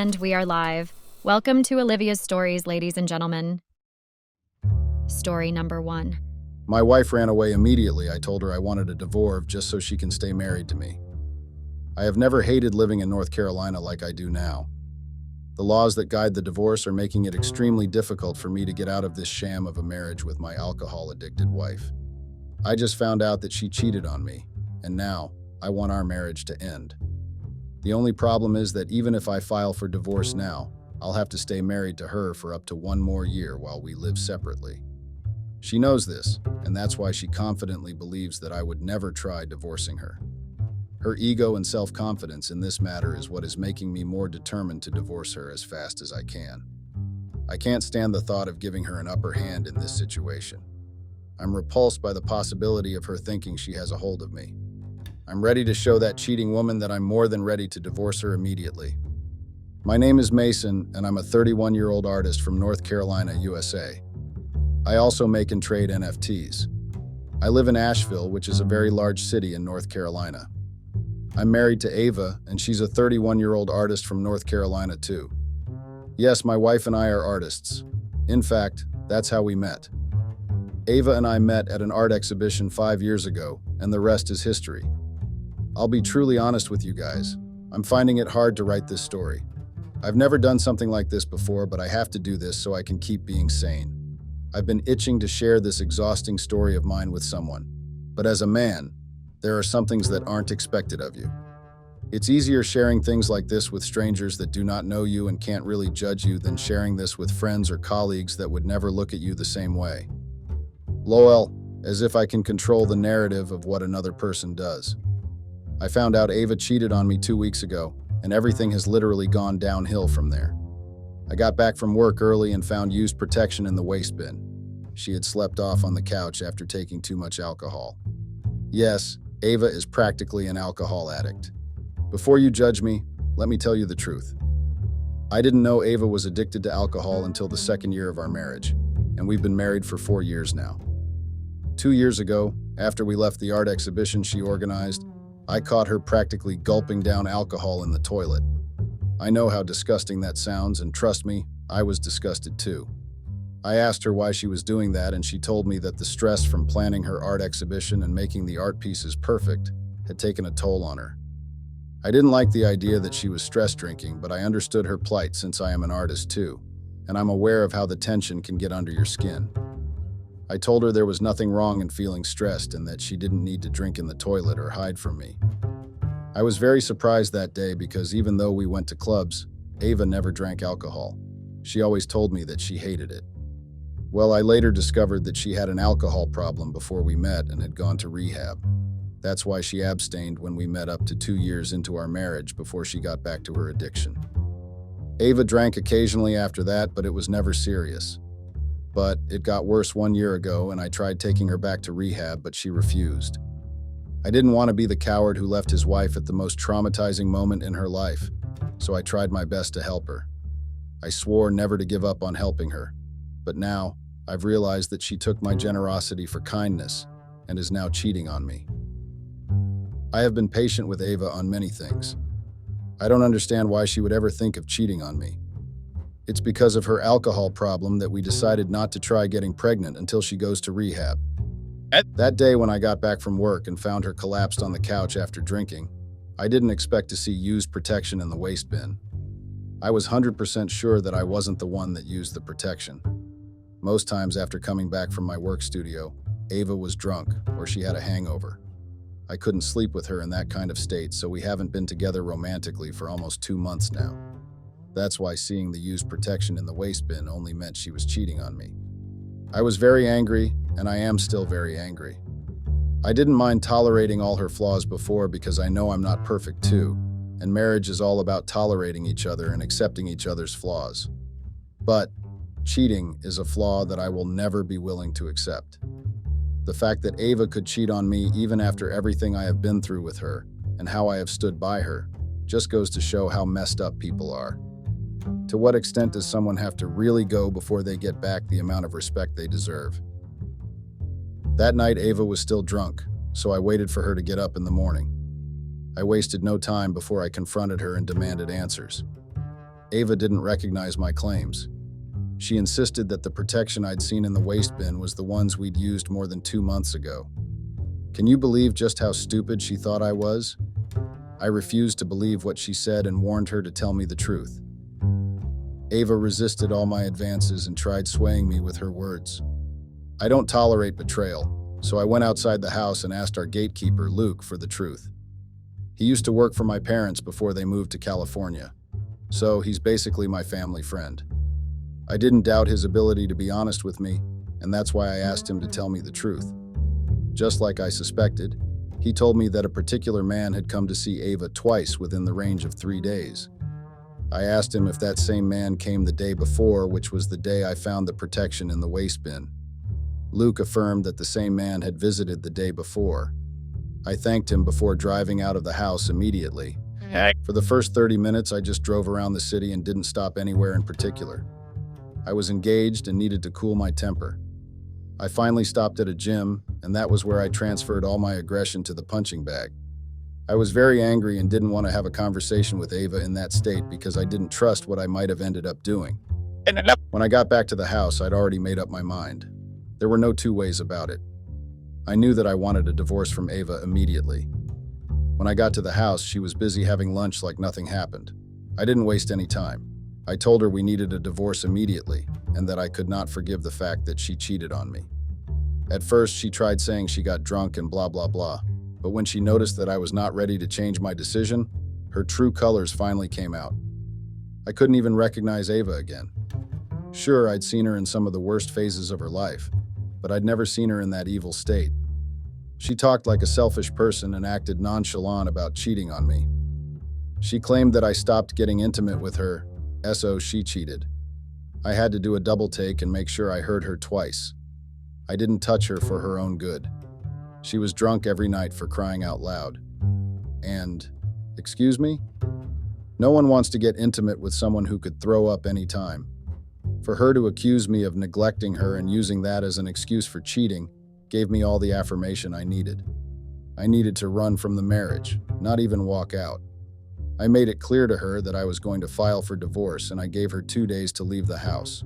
And we are live. Welcome to Olivia's Stories, ladies and gentlemen. Story number 1. My wife ran away immediately. I told her I wanted a divorce just so she can stay married to me. I have never hated living in North Carolina like I do now. The laws that guide the divorce are making it extremely difficult for me to get out of this sham of a marriage with my alcohol-addicted wife. I just found out that she cheated on me, and now I want our marriage to end. The only problem is that even if I file for divorce now, I'll have to stay married to her for up to 1 more year while we live separately. She knows this, and that's why she confidently believes that I would never try divorcing her. Her ego and self-confidence in this matter is what is making me more determined to divorce her as fast as I can. I can't stand the thought of giving her an upper hand in this situation. I'm repulsed by the possibility of her thinking she has a hold of me. I'm ready to show that cheating woman that I'm more than ready to divorce her immediately. My name is Mason, and I'm a 31-year-old artist from North Carolina, USA. I also make and trade NFTs. I live in Asheville, which is a very large city in North Carolina. I'm married to Ava, and she's a 31-year-old artist from North Carolina too. Yes, my wife and I are artists. In fact, that's how we met. Ava and I met at an art exhibition 5 years ago, and the rest is history. I'll be truly honest with you guys. I'm finding it hard to write this story. I've never done something like this before, but I have to do this so I can keep being sane. I've been itching to share this exhausting story of mine with someone. But as a man, there are some things that aren't expected of you. It's easier sharing things like this with strangers that do not know you and can't really judge you than sharing this with friends or colleagues that would never look at you the same way. LOL, as if I can control the narrative of what another person does. I found out Ava cheated on me 2 weeks ago, and everything has literally gone downhill from there. I got back from work early and found used protection in the waste bin. She had slept off on the couch after taking too much alcohol. Yes, Ava is practically an alcohol addict. Before you judge me, let me tell you the truth. I didn't know Ava was addicted to alcohol until the 2nd year of our marriage, and we've been married for 4 years now. 2 years ago, after we left the art exhibition she organized, I caught her practically gulping down alcohol in the toilet. I know how disgusting that sounds, and trust me, I was disgusted too. I asked her why she was doing that, and she told me that the stress from planning her art exhibition and making the art pieces perfect had taken a toll on her. I didn't like the idea that she was stress drinking, but I understood her plight since I am an artist too, and I'm aware of how the tension can get under your skin. I told her there was nothing wrong in feeling stressed and that she didn't need to drink in the toilet or hide from me. I was very surprised that day because even though we went to clubs, Ava never drank alcohol. She always told me that she hated it. Well, I later discovered that she had an alcohol problem before we met and had gone to rehab. That's why she abstained when we met up to 2 years into our marriage before she got back to her addiction. Ava drank occasionally after that, but it was never serious. But it got worse 1 year ago, and I tried taking her back to rehab, but she refused. I didn't want to be the coward who left his wife at the most traumatizing moment in her life, so I tried my best to help her. I swore never to give up on helping her, but now I've realized that she took my generosity for kindness and is now cheating on me. I have been patient with Ava on many things. I don't understand why she would ever think of cheating on me. It's because of her alcohol problem that we decided not to try getting pregnant until she goes to rehab. That day when I got back from work and found her collapsed on the couch after drinking, I didn't expect to see used protection in the waste bin. I was 100% sure that I wasn't the one that used the protection. Most times after coming back from my work studio, Ava was drunk or she had a hangover. I couldn't sleep with her in that kind of state, so we haven't been together romantically for almost 2 months now. That's why seeing the used protection in the waste bin only meant she was cheating on me. I was very angry, and I am still very angry. I didn't mind tolerating all her flaws before because I know I'm not perfect too, and marriage is all about tolerating each other and accepting each other's flaws. But cheating is a flaw that I will never be willing to accept. The fact that Ava could cheat on me even after everything I have been through with her and how I have stood by her just goes to show how messed up people are. To what extent does someone have to really go before they get back the amount of respect they deserve? That night, Ava was still drunk, so I waited for her to get up in the morning. I wasted no time before I confronted her and demanded answers. Ava didn't recognize my claims. She insisted that the protection I'd seen in the waste bin was the ones we'd used more than 2 months ago. Can you believe just how stupid she thought I was? I refused to believe what she said and warned her to tell me the truth. Ava resisted all my advances and tried swaying me with her words. I don't tolerate betrayal, so I went outside the house and asked our gatekeeper, Luke, for the truth. He used to work for my parents before they moved to California, so he's basically my family friend. I didn't doubt his ability to be honest with me, and that's why I asked him to tell me the truth. Just like I suspected, he told me that a particular man had come to see Ava twice within the range of 3 days. I asked him if that same man came the day before, which was the day I found the protection in the waste bin. Luke affirmed that the same man had visited the day before. I thanked him before driving out of the house immediately. For the first 30 minutes, I just drove around the city and didn't stop anywhere in particular. I was engaged and needed to cool my temper. I finally stopped at a gym, and that was where I transferred all my aggression to the punching bag. I was very angry and didn't want to have a conversation with Ava in that state because I didn't trust what I might have ended up doing. When I got back to the house, I'd already made up my mind. There were no two ways about it. I knew that I wanted a divorce from Ava immediately. When I got to the house, she was busy having lunch like nothing happened. I didn't waste any time. I told her we needed a divorce immediately and that I could not forgive the fact that she cheated on me. At first, she tried saying she got drunk and blah, blah, blah. But when she noticed that I was not ready to change my decision, her true colors finally came out. I couldn't even recognize Ava again. Sure, I'd seen her in some of the worst phases of her life, but I'd never seen her in that evil state. She talked like a selfish person and acted nonchalant about cheating on me. She claimed that I stopped getting intimate with her, so she cheated. I had to do a double take and make sure I heard her twice. I didn't touch her for her own good. She was drunk every night, for crying out loud. And, excuse me? No one wants to get intimate with someone who could throw up any time. For her to accuse me of neglecting her and using that as an excuse for cheating gave me all the affirmation I needed. I needed to run from the marriage, not even walk out. I made it clear to her that I was going to file for divorce, and I gave her 2 days to leave the house.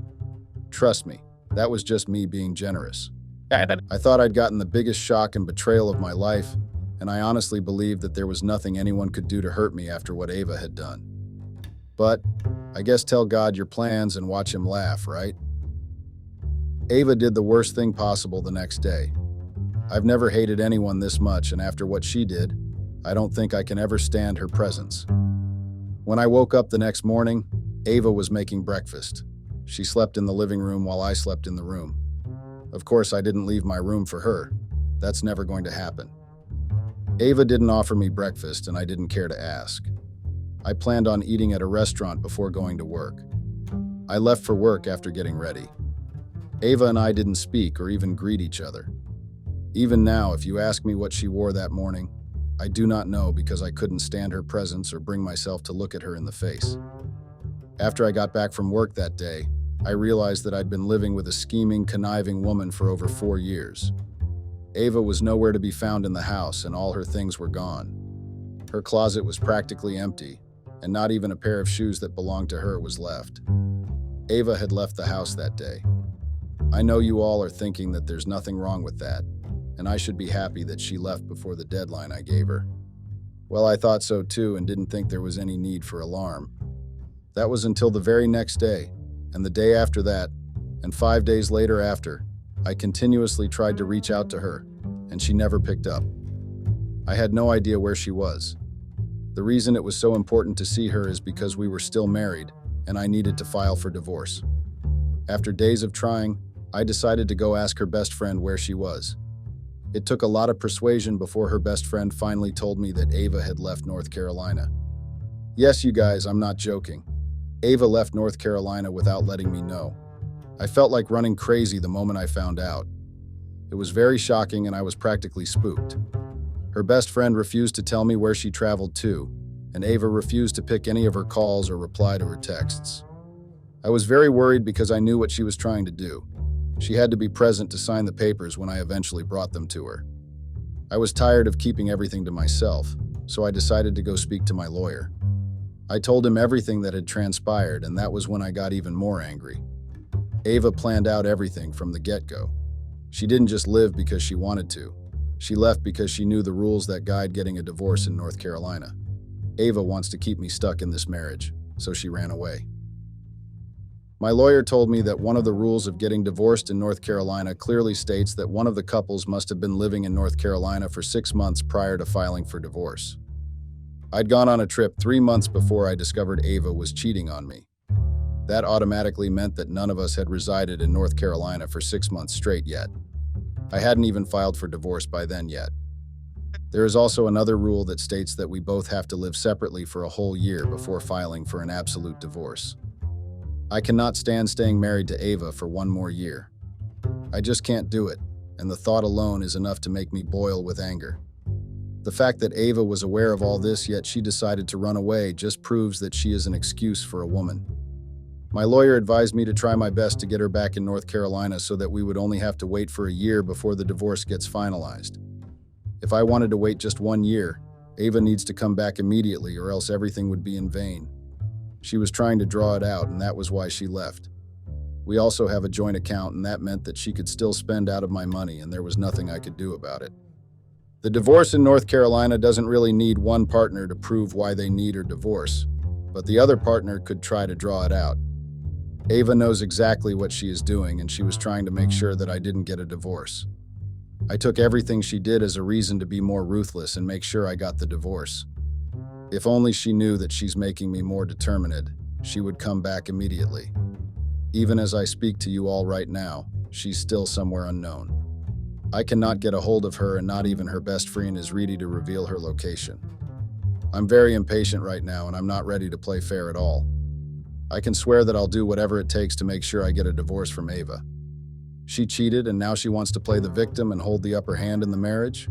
Trust me, that was just me being generous. I thought I'd gotten the biggest shock and betrayal of my life, and I honestly believed that there was nothing anyone could do to hurt me after what Ava had done. But I guess tell God your plans and watch him laugh, right? Ava did the worst thing possible the next day. I've never hated anyone this much, and after what she did, I don't think I can ever stand her presence. When I woke up the next morning, Ava was making breakfast. She slept in the living room while I slept in the room. Of course, I didn't leave my room for her. That's never going to happen. Ava didn't offer me breakfast, and I didn't care to ask. I planned on eating at a restaurant before going to work. I left for work after getting ready. Ava and I didn't speak or even greet each other. Even now, if you ask me what she wore that morning, I do not know because I couldn't stand her presence or bring myself to look at her in the face. After I got back from work that day, I realized that I'd been living with a scheming, conniving woman for over 4 years. Ava was nowhere to be found in the house, and all her things were gone. Her closet was practically empty, and not even a pair of shoes that belonged to her was left. Ava had left the house that day. I know you all are thinking that there's nothing wrong with that, and I should be happy that she left before the deadline I gave her. Well, I thought so too and didn't think there was any need for alarm. That was until the very next day, and the day after that, and 5 days later after, I continuously tried to reach out to her, and she never picked up. I had no idea where she was. The reason it was so important to see her is because we were still married, and I needed to file for divorce. After days of trying, I decided to go ask her best friend where she was. It took a lot of persuasion before her best friend finally told me that Ava had left North Carolina. Yes, you guys, I'm not joking. Ava left North Carolina without letting me know. I felt like running crazy the moment I found out. It was very shocking and I was practically spooked. Her best friend refused to tell me where she traveled to, and Ava refused to pick any of her calls or reply to her texts. I was very worried because I knew what she was trying to do. She had to be present to sign the papers when I eventually brought them to her. I was tired of keeping everything to myself, so I decided to go speak to my lawyer. I told him everything that had transpired, and that was when I got even more angry. Ava planned out everything from the get-go. She didn't just live because she wanted to. She left because she knew the rules that guide getting a divorce in North Carolina. Ava wants to keep me stuck in this marriage, so she ran away. My lawyer told me that one of the rules of getting divorced in North Carolina clearly states that one of the couples must have been living in North Carolina for 6 months prior to filing for divorce. I'd gone on a trip 3 months before I discovered Ava was cheating on me. That automatically meant that none of us had resided in North Carolina for 6 months straight yet. I hadn't even filed for divorce by then yet. There is also another rule that states that we both have to live separately for a whole year before filing for an absolute divorce. I cannot stand staying married to Ava for 1 more year. I just can't do it, and the thought alone is enough to make me boil with anger. The fact that Ava was aware of all this yet she decided to run away just proves that she is an excuse for a woman. My lawyer advised me to try my best to get her back in North Carolina so that we would only have to wait for a year before the divorce gets finalized. If I wanted to wait just 1 year, Ava needs to come back immediately or else everything would be in vain. She was trying to draw it out, and that was why she left. We also have a joint account, and that meant that she could still spend out of my money, and there was nothing I could do about it. The divorce in North Carolina doesn't really need one partner to prove why they need her divorce, but the other partner could try to draw it out. Ava knows exactly what she is doing, and she was trying to make sure that I didn't get a divorce. I took everything she did as a reason to be more ruthless and make sure I got the divorce. If only she knew that she's making me more determined, she would come back immediately. Even as I speak to you all right now, she's still somewhere unknown. I cannot get a hold of her, and not even her best friend is ready to reveal her location. I'm very impatient right now, and I'm not ready to play fair at all. I can swear that I'll do whatever it takes to make sure I get a divorce from Ava. She cheated, and now she wants to play the victim and hold the upper hand in the marriage?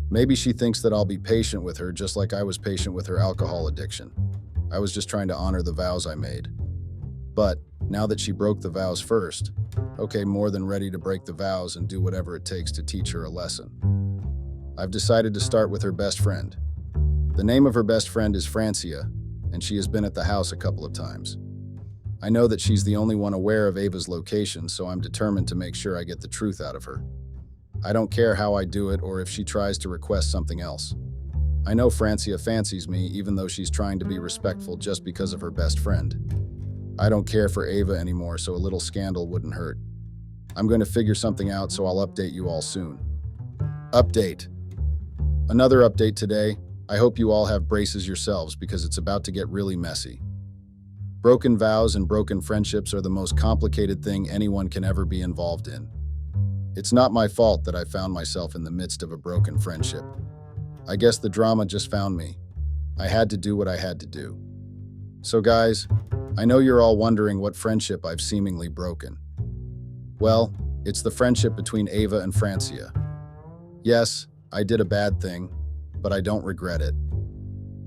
Maybe she thinks that I'll be patient with her just like I was patient with her alcohol addiction. I was just trying to honor the vows I made. But now that she broke the vows first, okay, more than ready to break the vows and do whatever it takes to teach her a lesson. I've decided to start with her best friend. The name of her best friend is Francia, and she has been at the house a couple of times. I know that she's the only one aware of Ava's location, so I'm determined to make sure I get the truth out of her. I don't care how I do it or if she tries to request something else. I know Francia fancies me even though she's trying to be respectful just because of her best friend. I don't care for Ava anymore, so a little scandal wouldn't hurt. I'm going to figure something out, so I'll update you all soon. Update. Another update today. I hope you all have braces yourselves because it's about to get really messy. Broken vows and broken friendships are the most complicated thing anyone can ever be involved in. It's not my fault that I found myself in the midst of a broken friendship. I guess the drama just found me. I had to do what I had to do. So guys, I know you're all wondering what friendship I've seemingly broken. Well, it's the friendship between Ava and Francia. Yes, I did a bad thing, but I don't regret it.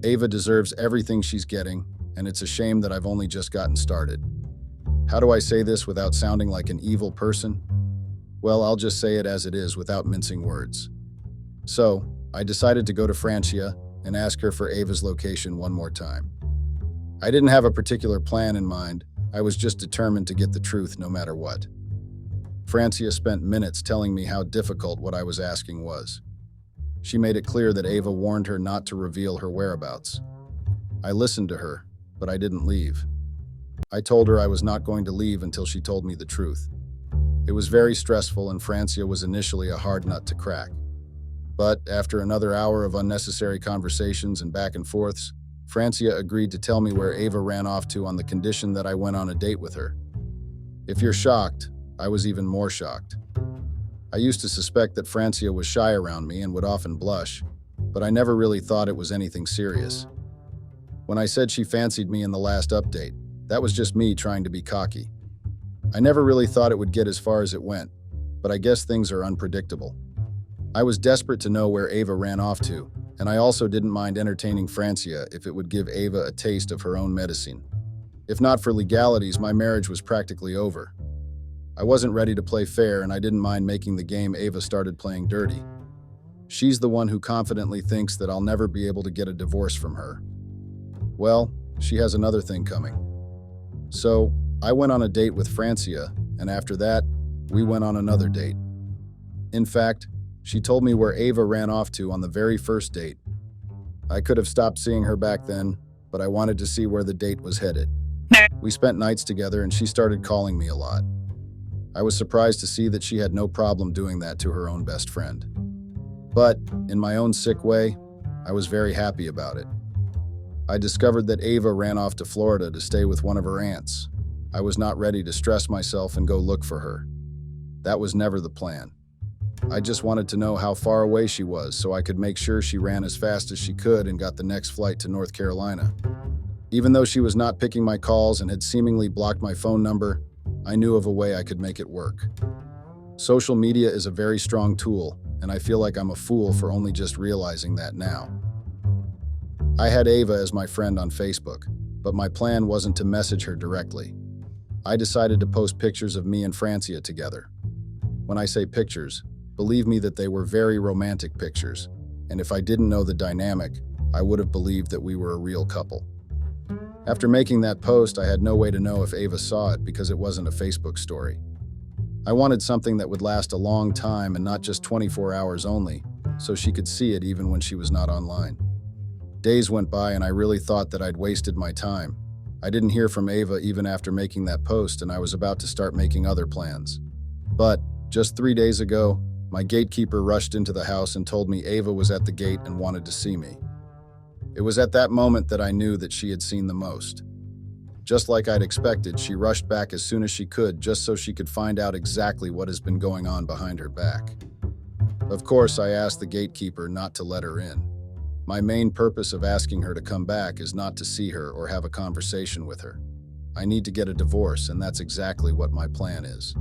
Ava deserves everything she's getting, and it's a shame that I've only just gotten started. How do I say this without sounding like an evil person? Well, I'll just say it as it is without mincing words. So, I decided to go to Francia and ask her for Ava's location one more time. I didn't have a particular plan in mind. I was just determined to get the truth no matter what. Francia spent minutes telling me how difficult what I was asking was. She made it clear that Ava warned her not to reveal her whereabouts. I listened to her, but I didn't leave. I told her I was not going to leave until she told me the truth. It was very stressful, and Francia was initially a hard nut to crack. But after another hour of unnecessary conversations and back and forths, Francia agreed to tell me where Ava ran off to on the condition that I went on a date with her. If you're shocked, I was even more shocked. I used to suspect that Francia was shy around me and would often blush, but I never really thought it was anything serious. When I said she fancied me in the last update, that was just me trying to be cocky. I never really thought it would get as far as it went, but I guess things are unpredictable. I was desperate to know where Ava ran off to, and I also didn't mind entertaining Francia if it would give Ava a taste of her own medicine. If not for legalities, my marriage was practically over. I wasn't ready to play fair, and I didn't mind making the game Ava started playing dirty. She's the one who confidently thinks that I'll never be able to get a divorce from her. Well, she has another thing coming. So, I went on a date with Francia, and after that, we went on another date. In fact, she told me where Ava ran off to on the very first date. I could have stopped seeing her back then, but I wanted to see where the date was headed. We spent nights together and she started calling me a lot. I was surprised to see that she had no problem doing that to her own best friend. But, in my own sick way, I was very happy about it. I discovered that Ava ran off to Florida to stay with one of her aunts. I was not ready to stress myself and go look for her. That was never the plan. I just wanted to know how far away she was so I could make sure she ran as fast as she could and got the next flight to North Carolina. Even though she was not picking my calls and had seemingly blocked my phone number, I knew of a way I could make it work. Social media is a very strong tool, and I feel like I'm a fool for only just realizing that now. I had Ava as my friend on Facebook, but my plan wasn't to message her directly. I decided to post pictures of me and Francia together. When I say pictures, believe me that they were very romantic pictures, and if I didn't know the dynamic, I would have believed that we were a real couple. After making that post, I had no way to know if Ava saw it because it wasn't a Facebook story. I wanted something that would last a long time and not just 24 hours only, so she could see it even when she was not online. Days went by and I really thought that I'd wasted my time. I didn't hear from Ava even after making that post, and I was about to start making other plans. But, just 3 days ago, my gatekeeper rushed into the house and told me Ava was at the gate and wanted to see me. It was at that moment that I knew that she had seen the most. Just like I'd expected, she rushed back as soon as she could just so she could find out exactly what has been going on behind her back. Of course, I asked the gatekeeper not to let her in. My main purpose of asking her to come back is not to see her or have a conversation with her. I need to get a divorce, and that's exactly what my plan is.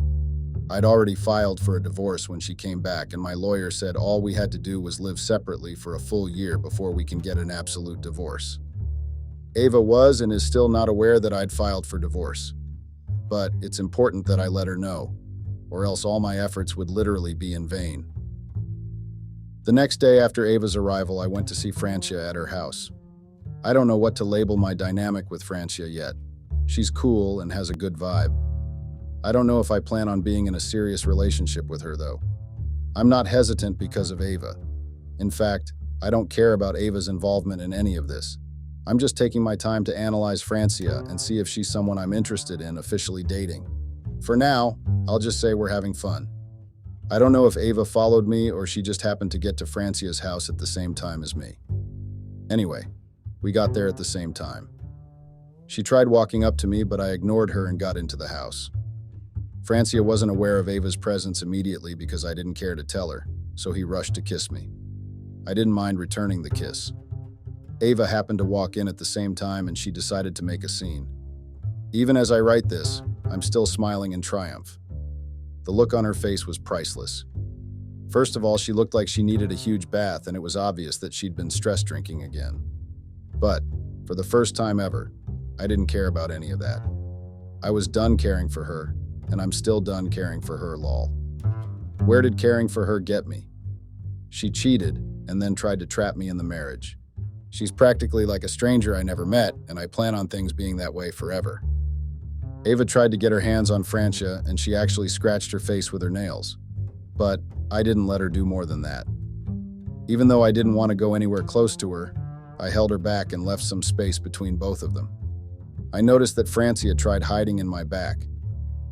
I'd already filed for a divorce when she came back, and my lawyer said all we had to do was live separately for a full year before we can get an absolute divorce. Ava was and is still not aware that I'd filed for divorce. But it's important that I let her know, or else all my efforts would literally be in vain. The next day after Ava's arrival, I went to see Francia at her house. I don't know what to label my dynamic with Francia yet. She's cool and has a good vibe. I don't know if I plan on being in a serious relationship with her, though. I'm not hesitant because of Ava. In fact, I don't care about Ava's involvement in any of this. I'm just taking my time to analyze Francia and see if she's someone I'm interested in officially dating. For now, I'll just say we're having fun. I don't know if Ava followed me or she just happened to get to Francia's house at the same time as me. Anyway, we got there at the same time. She tried walking up to me, but I ignored her and got into the house. Francia wasn't aware of Ava's presence immediately because I didn't care to tell her, so he rushed to kiss me. I didn't mind returning the kiss. Ava happened to walk in at the same time and she decided to make a scene. Even as I write this, I'm still smiling in triumph. The look on her face was priceless. First of all, she looked like she needed a huge bath, and it was obvious that she'd been stress drinking again. But, for the first time ever, I didn't care about any of that. I was done caring for her, and I'm still done caring for her, lol. Where did caring for her get me? She cheated, and then tried to trap me in the marriage. She's practically like a stranger I never met, and I plan on things being that way forever. Ava tried to get her hands on Francia, and she actually scratched her face with her nails. But I didn't let her do more than that. Even though I didn't want to go anywhere close to her, I held her back and left some space between both of them. I noticed that Francia tried hiding in my back.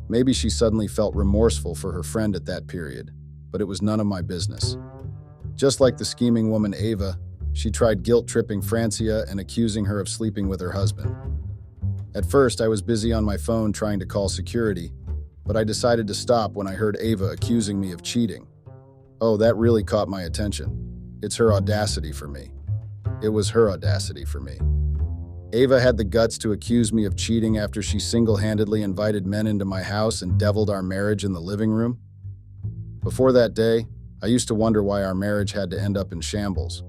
Maybe she suddenly felt remorseful for her friend at that period, but it was none of my business. Just like the scheming woman Ava, she tried guilt-tripping Francia and accusing her of sleeping with her husband. At first, I was busy on my phone trying to call security, but I decided to stop when I heard Ava accusing me of cheating. Oh, that really caught my attention. It's her audacity for me. It was her audacity for me. Ava had the guts to accuse me of cheating after she single-handedly invited men into my house and deviled our marriage in the living room. Before that day, I used to wonder why our marriage had to end up in shambles,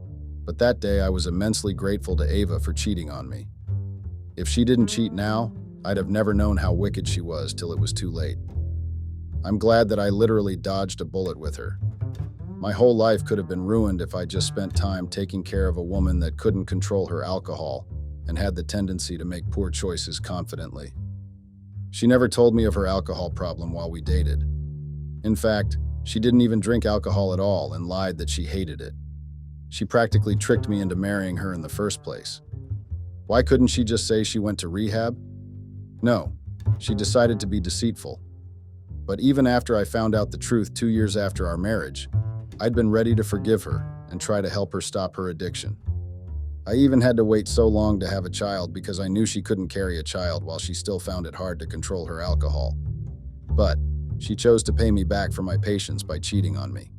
but that day I was immensely grateful to Ava for cheating on me. If she didn't cheat now, I'd have never known how wicked she was till it was too late. I'm glad that I literally dodged a bullet with her. My whole life could have been ruined if I just spent time taking care of a woman that couldn't control her alcohol and had the tendency to make poor choices confidently. She never told me of her alcohol problem while we dated. In fact, she didn't even drink alcohol at all and lied that she hated it. She practically tricked me into marrying her in the first place. Why couldn't she just say she went to rehab? No, she decided to be deceitful. But even after I found out the truth 2 years after our marriage, I'd been ready to forgive her and try to help her stop her addiction. I even had to wait so long to have a child because I knew she couldn't carry a child while she still found it hard to control her alcohol. But she chose to pay me back for my patience by cheating on me.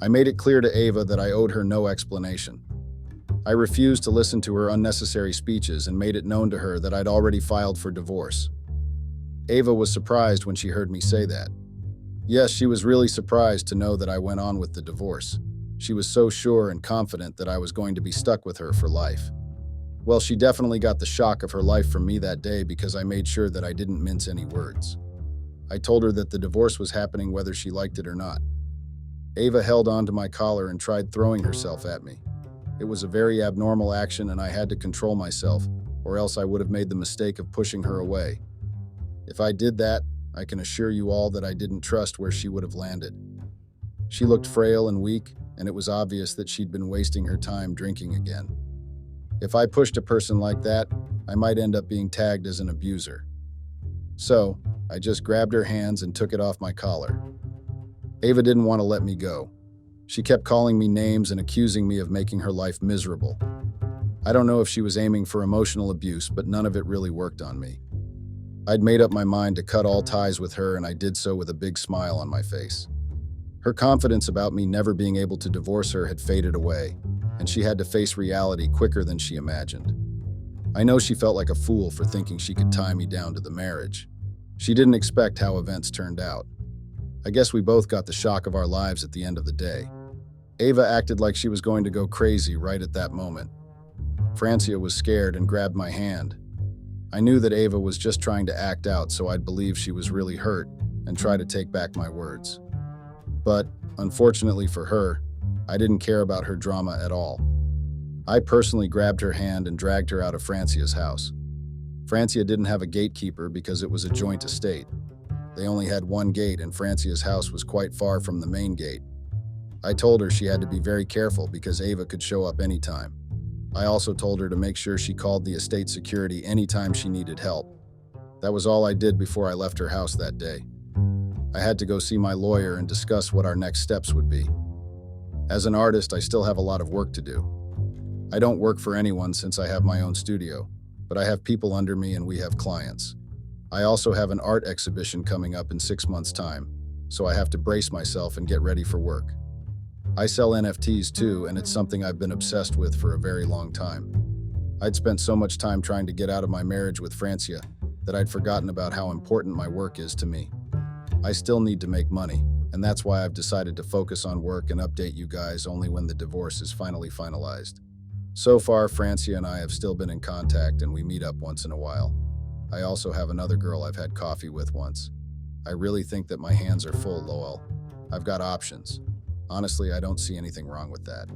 I made it clear to Ava that I owed her no explanation. I refused to listen to her unnecessary speeches and made it known to her that I'd already filed for divorce. Ava was surprised when she heard me say that. Yes, she was really surprised to know that I went on with the divorce. She was so sure and confident that I was going to be stuck with her for life. Well, she definitely got the shock of her life from me that day because I made sure that I didn't mince any words. I told her that the divorce was happening whether she liked it or not. Ava held onto my collar and tried throwing herself at me. It was a very abnormal action and I had to control myself, or else I would have made the mistake of pushing her away. If I did that, I can assure you all that I didn't trust where she would have landed. She looked frail and weak, and it was obvious that she'd been wasting her time drinking again. If I pushed a person like that, I might end up being tagged as an abuser. So, I just grabbed her hands and took it off my collar. Ava didn't want to let me go. She kept calling me names and accusing me of making her life miserable. I don't know if she was aiming for emotional abuse, but none of it really worked on me. I'd made up my mind to cut all ties with her, and I did so with a big smile on my face. Her confidence about me never being able to divorce her had faded away, and she had to face reality quicker than she imagined. I know she felt like a fool for thinking she could tie me down to the marriage. She didn't expect how events turned out. I guess we both got the shock of our lives at the end of the day. Ava acted like she was going to go crazy right at that moment. Francia was scared and grabbed my hand. I knew that Ava was just trying to act out so I'd believe she was really hurt and try to take back my words. But, unfortunately for her, I didn't care about her drama at all. I personally grabbed her hand and dragged her out of Francia's house. Francia didn't have a gatekeeper because it was a joint estate. They only had one gate and Francia's house was quite far from the main gate. I told her she had to be very careful because Ava could show up anytime. I also told her to make sure she called the estate security anytime she needed help. That was all I did before I left her house that day. I had to go see my lawyer and discuss what our next steps would be. As an artist, I still have a lot of work to do. I don't work for anyone since I have my own studio, but I have people under me and we have clients. I also have an art exhibition coming up in 6 months' time, so I have to brace myself and get ready for work. I sell NFTs too, and it's something I've been obsessed with for a very long time. I'd spent so much time trying to get out of my marriage with Francia that I'd forgotten about how important my work is to me. I still need to make money, and that's why I've decided to focus on work and update you guys only when the divorce is finally finalized. So far, Francia and I have still been in contact and we meet up once in a while. I also have another girl I've had coffee with once. I really think that my hands are full, lol. I've got options. Honestly, I don't see anything wrong with that.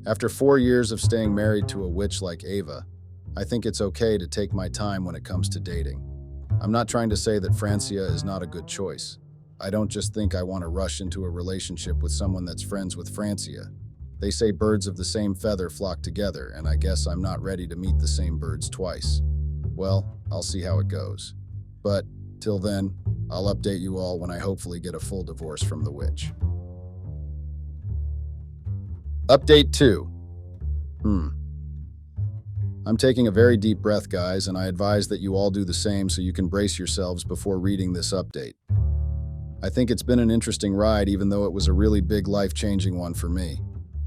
After 4 years of staying married to a witch like Ava, I think it's okay to take my time when it comes to dating. I'm not trying to say that Francia is not a good choice. I don't just think I want to rush into a relationship with someone that's friends with Francia. They say birds of the same feather flock together, and I guess I'm not ready to meet the same birds twice. Well, I'll see how it goes. But, till then, I'll update you all when I hopefully get a full divorce from the witch. Update 2. I'm taking a very deep breath, guys, and I advise that you all do the same so you can brace yourselves before reading this update. I think it's been an interesting ride, even though it was a really big life-changing one for me.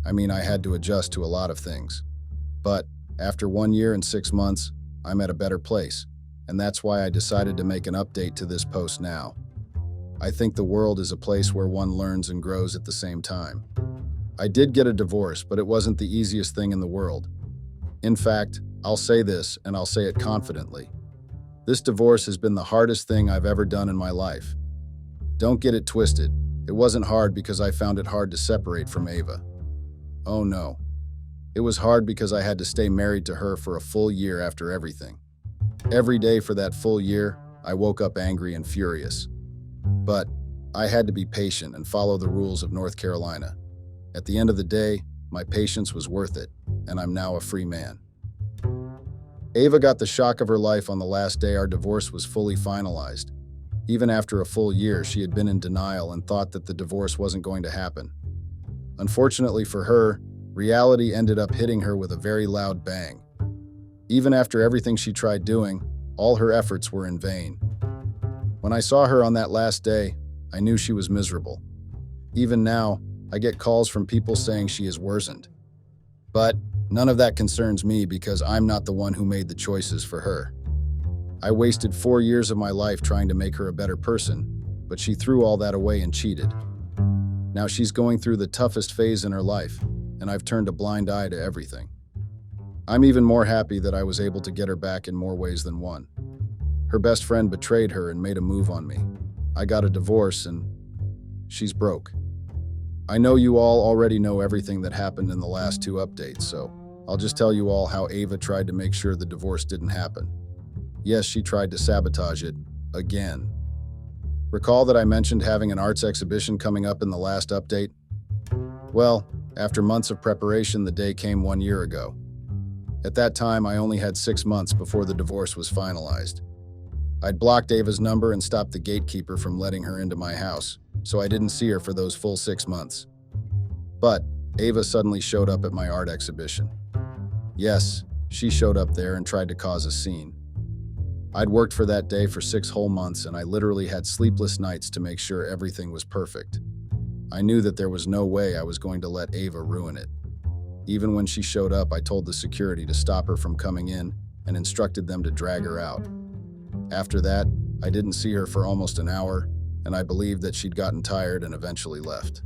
I mean, I had to adjust to a lot of things. But after 1 year and 6 months, I'm at a better place, and that's why I decided to make an update to this post now. I think the world is a place where one learns and grows at the same time. I did get a divorce, but it wasn't the easiest thing in the world. In fact, I'll say this, and I'll say it confidently. This divorce has been the hardest thing I've ever done in my life. Don't get it twisted. It wasn't hard because I found it hard to separate from Ava. Oh no. It was hard because I had to stay married to her for a full year after everything. Every day for that full year, I woke up angry and furious. But I had to be patient and follow the rules of North Carolina. At the end of the day, my patience was worth it, and I'm now a free man. Ava got the shock of her life on the last day our divorce was fully finalized. Even after a full year, she had been in denial and thought that the divorce wasn't going to happen. Unfortunately for her, reality ended up hitting her with a very loud bang. Even after everything she tried doing, all her efforts were in vain. When I saw her on that last day, I knew she was miserable. Even now, I get calls from people saying she is worsened. But none of that concerns me because I'm not the one who made the choices for her. I wasted 4 years of my life trying to make her a better person, but she threw all that away and cheated. Now she's going through the toughest phase in her life, and I've turned a blind eye to everything. I'm even more happy that I was able to get her back in more ways than one. Her best friend betrayed her and made a move on me. I got a divorce and she's broke. I know you all already know everything that happened in the last 2 updates, so I'll just tell you all how Ava tried to make sure the divorce didn't happen. Yes, she tried to sabotage it again. Recall that I mentioned having an arts exhibition coming up in the last update? Well, after months of preparation, the day came 1 year ago. At that time, I only had 6 months before the divorce was finalized. I'd blocked Ava's number and stopped the gatekeeper from letting her into my house, so I didn't see her for those full 6 months. But Ava suddenly showed up at my art exhibition. Yes, she showed up there and tried to cause a scene. I'd worked for that day for 6 whole months, and I literally had sleepless nights to make sure everything was perfect. I knew that there was no way I was going to let Ava ruin it. Even when she showed up, I told the security to stop her from coming in and instructed them to drag her out. After that, I didn't see her for almost an hour, and I believed that she'd gotten tired and eventually left.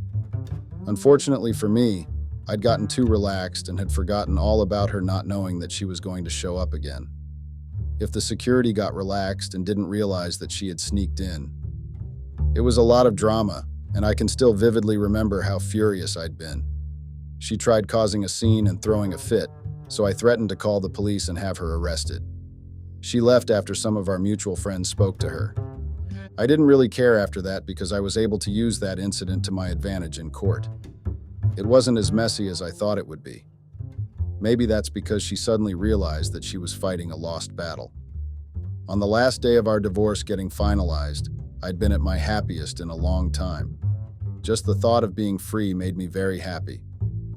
Unfortunately for me, I'd gotten too relaxed and had forgotten all about her not knowing that she was going to show up again. If the security got relaxed and didn't realize that she had sneaked in. It was a lot of drama, and I can still vividly remember how furious I'd been. She tried causing a scene and throwing a fit, so I threatened to call the police and have her arrested. She left after some of our mutual friends spoke to her. I didn't really care after that because I was able to use that incident to my advantage in court. It wasn't as messy as I thought it would be. Maybe that's because she suddenly realized that she was fighting a lost battle. On the last day of our divorce getting finalized, I'd been at my happiest in a long time. Just the thought of being free made me very happy.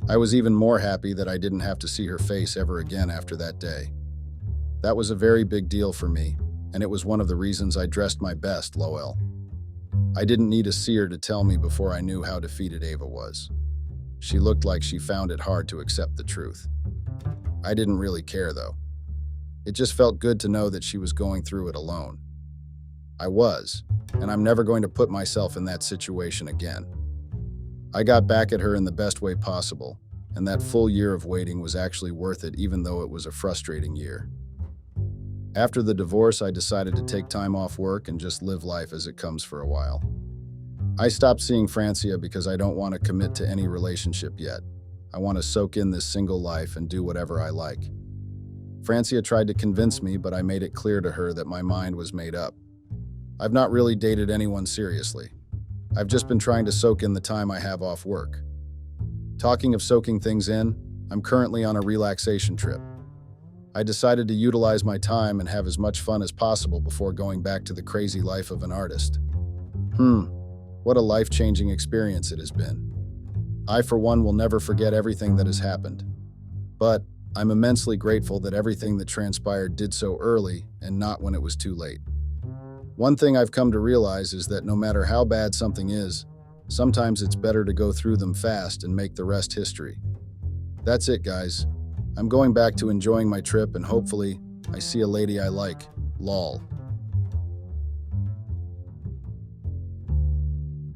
I was even more happy that I didn't have to see her face ever again after that day. That was a very big deal for me, and it was one of the reasons I dressed my best, lol. I didn't need a seer to tell me before I knew how defeated Ava was. She looked like she found it hard to accept the truth. I didn't really care, though. It just felt good to know that she was going through it alone. I was, and I'm never going to put myself in that situation again. I got back at her in the best way possible, and that full year of waiting was actually worth it even though it was a frustrating year. After the divorce, I decided to take time off work and just live life as it comes for a while. I stopped seeing Francia because I don't want to commit to any relationship yet. I want to soak in this single life and do whatever I like. Francia tried to convince me, but I made it clear to her that my mind was made up. I've not really dated anyone seriously. I've just been trying to soak in the time I have off work. Talking of soaking things in, I'm currently on a relaxation trip. I decided to utilize my time and have as much fun as possible before going back to the crazy life of an artist. What a life-changing experience it has been. I, for one, will never forget everything that has happened. But I'm immensely grateful that everything that transpired did so early and not when it was too late. One thing I've come to realize is that no matter how bad something is, sometimes it's better to go through them fast and make the rest history. That's it, guys. I'm going back to enjoying my trip and hopefully I see a lady I like. Lol.